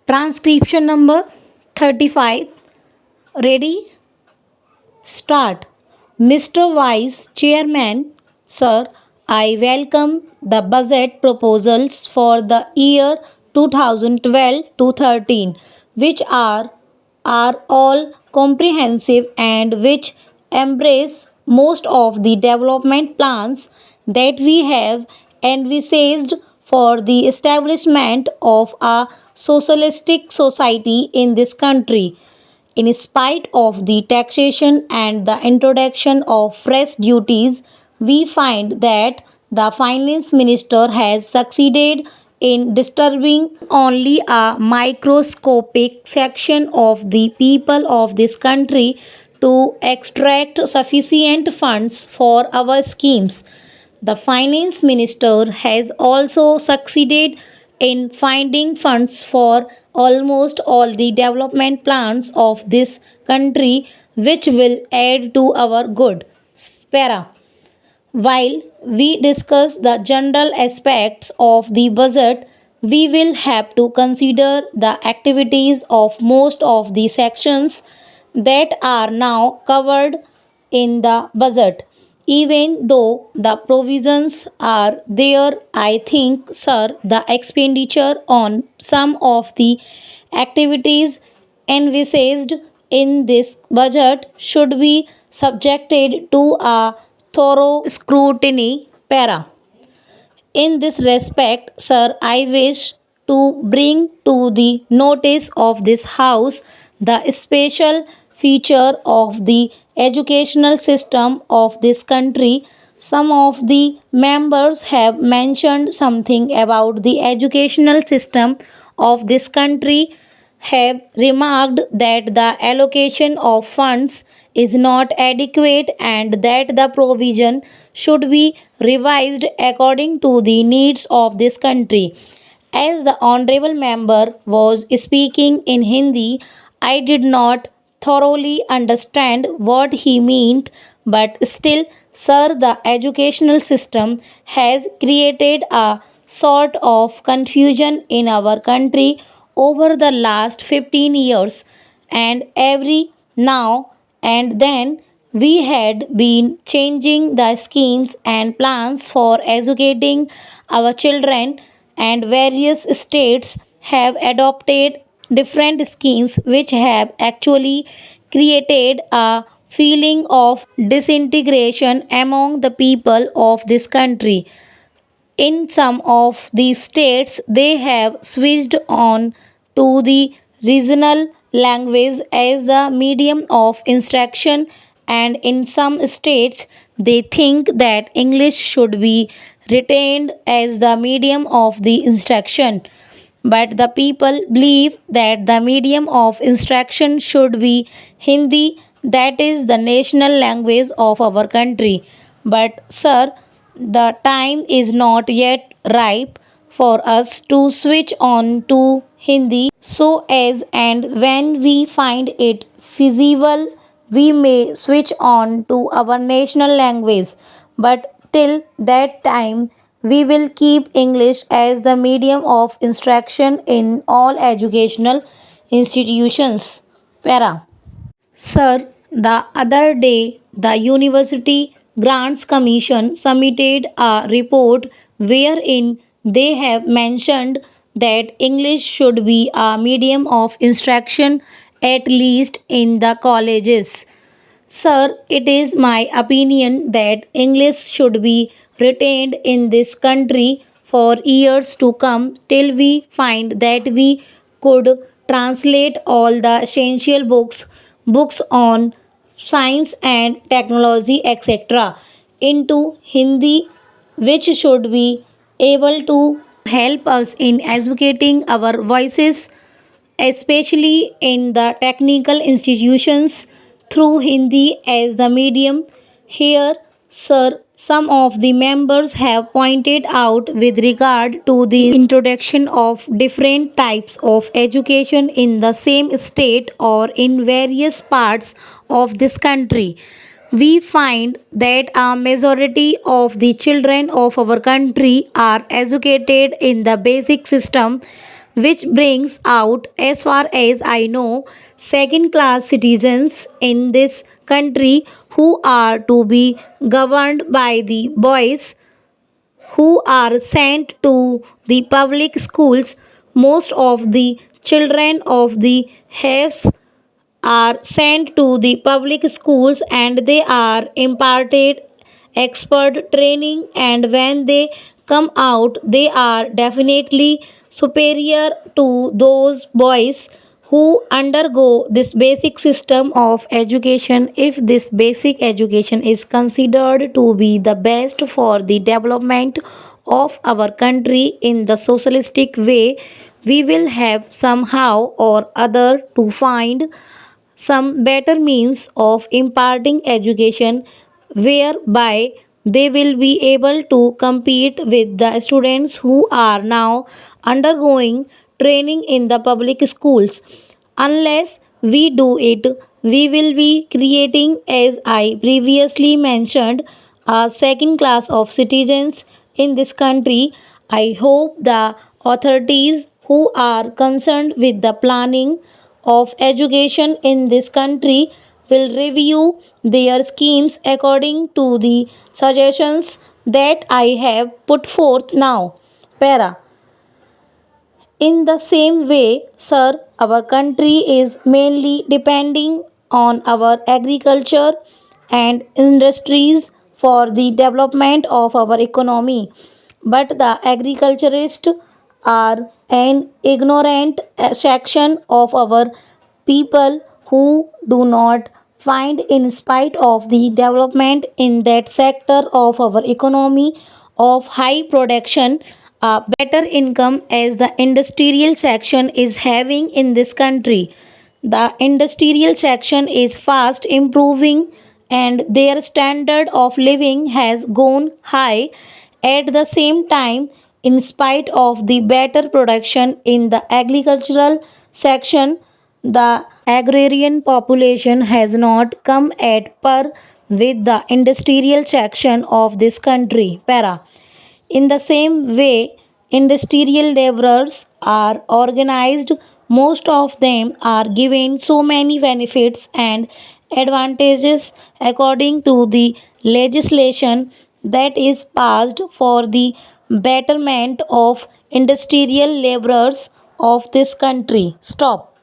Transcription number 35. Ready? Start. Mr. Vice Chairman, Sir, I welcome the budget proposals for the year 2012 to 13, which are all comprehensive and which embrace most of the development plans that we have envisaged for the establishment of a socialistic society in this country. In spite of the taxation and the introduction of fresh duties, we find that the finance minister has succeeded in disturbing only a microscopic section of the people of this country to extract sufficient funds for our schemes. The finance minister has also succeeded in finding funds for almost all the development plans of this country, which will add to our good. Spera. While we discuss the general aspects of the budget, we will have to consider the activities of most of the sections that are now covered in the budget. Even though the provisions are there, I think, sir, the expenditure on some of the activities envisaged in this budget should be subjected to a thorough scrutiny. Para. In this respect, sir, I wish to bring to the notice of this House the special feature of the educational system of this country. Some of the members have mentioned something about the educational system of this country, have remarked that the allocation of funds is not adequate and that the provision should be revised according to the needs of this country. As the honorable member was speaking in Hindi, I did not thoroughly understand what he meant, but still, sir, the educational system has created a sort of confusion in our country over the last 15 years, and every now and then we had been changing the schemes and plans for educating our children, and various states have adopted different schemes which have actually created a feeling of disintegration among the people of this country. In some of these states, they have switched on to the regional language as the medium of instruction, and in some states, they think that English should be retained as the medium of the instruction. But the people believe that the medium of instruction should be Hindi, that is the national language of our country. But, sir, the time is not yet ripe for us to switch on to Hindi, so as and when we find it feasible, we may switch on to our national language. But till that time, we will keep English as the medium of instruction in all educational institutions. Para. Sir, the other day, the University Grants Commission submitted a report wherein they have mentioned that English should be a medium of instruction at least in the colleges. Sir, it is my opinion that English should be retained in this country for years to come till we find that we could translate all the essential books on science and technology, etc., into Hindi, which should be able to help us in educating our voices, especially in the technical institutions, through Hindi as the medium. Here, sir, some of the members have pointed out with regard to the introduction of different types of education in the same state or in various parts of this country. We find that a majority of the children of our country are educated in the basic system, which brings out, as far as I know, second class citizens in this country who are to be governed by the boys who are sent to the public schools. Most of the children of the haves are sent to the public schools and they are imparted expert training, and when they come out they are definitely superior to those boys who undergo this basic system of education. If this basic education is considered to be the best for the development of our country in the socialistic way, we will have somehow or other to find some better means of imparting education whereby they will be able to compete with the students who are now undergoing training in the public schools. Unless we do it, we will be creating, as I previously mentioned, a second class of citizens in this country. I hope the authorities who are concerned with the planning of education in this country will review their schemes according to the suggestions that I have put forth now. Para. In the same way, sir, our country is mainly depending on our agriculture and industries for the development of our economy. But the agriculturists are an ignorant section of our people who do not find, in spite of the development in that sector of our economy of high production, a better income as the industrial section is having in this country. The industrial section is fast improving and their standard of living has gone high. At the same time, in spite of the better production in the agricultural section, the agrarian population has not come at par with the industrial section of this country. Para. In the same way, industrial laborers are organized. Most of them are given so many benefits and advantages according to the legislation that is passed for the betterment of industrial laborers of this country. Stop.